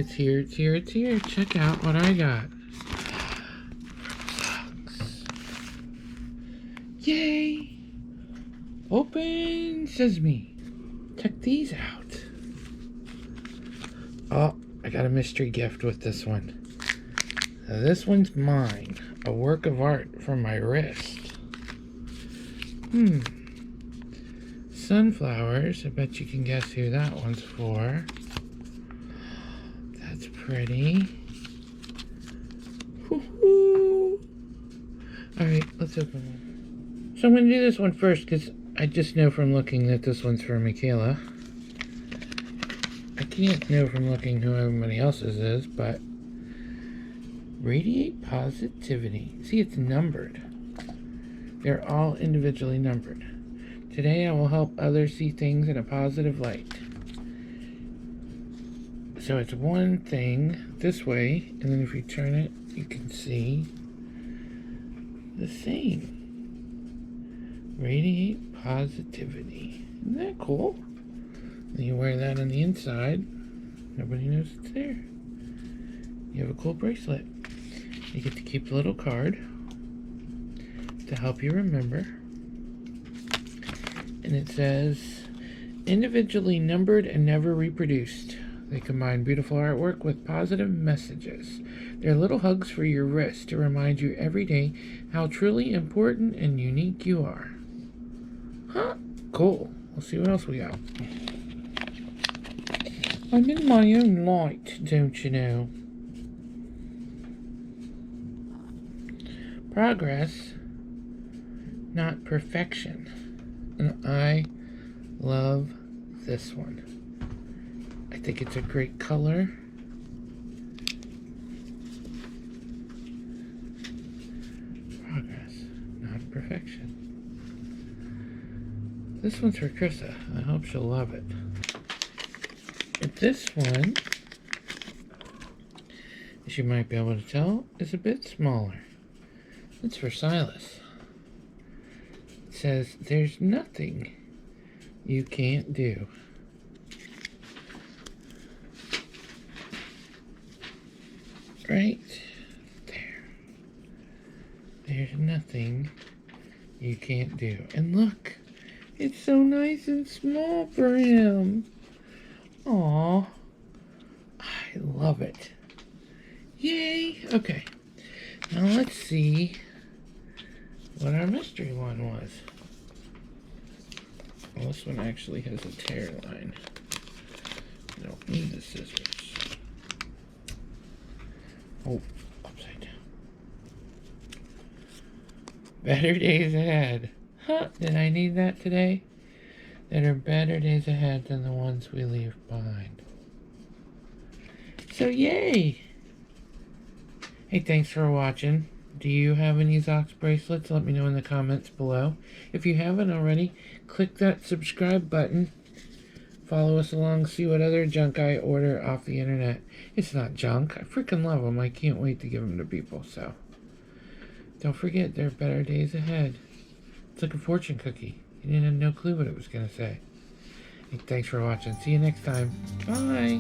It's here, it's here, it's here. Check out what I got. Zox. Yay! Open sesame. Check these out. Oh, I got a mystery gift with this one. Now, this one's mine. A work of art from my wrist. Sunflowers. I bet you can guess who that one's for. That's pretty. Woohoo! Alright, let's open it. So I'm going to do this one first because I just know from looking that this one's for Michaela. I can't know from looking who everybody else's is, but radiate positivity. See, it's numbered. They're all individually numbered. Today I will help others see things in a positive light. So it's one thing this way, and then if you turn it, you can see the same. Radiate positivity. Isn't that cool? Then you wear that on the inside. Nobody knows it's there. You have a cool bracelet. You get to keep the little card to help you remember. And it says, individually numbered and never reproduced. They combine beautiful artwork with positive messages. They're little hugs for your wrist to remind you every day how truly important and unique you are. Huh? Cool. We'll see what else we got. I'm in my own light, don't you know? Progress, not perfection. And I love this one. I think it's a great color. Progress, not perfection. This one's for Krista. I hope she'll love it. But this one, as you might be able to tell, is a bit smaller. It's for Silas. It says, there's nothing you can't do. Right there. There's nothing you can't do. And look, it's so nice and small for him. Aww. I love it. Yay. Okay. Now let's see what our mystery one was. Well, this one actually has a tear line. I don't need the scissors. Oh, upside down. Better days ahead. Huh, did I need that today? There are better days ahead than the ones we leave behind. So yay! Hey, thanks for watching. Do you have any Zox bracelets? Let me know in the comments below. If you haven't already, click that subscribe button. Follow us along, see what other junk I order off the internet. It's not junk. I freaking love them. I can't wait to give them to people, so. Don't forget, there are better days ahead. It's like a fortune cookie. You didn't have no clue what it was going to say. Hey, thanks for watching. See you next time. Bye.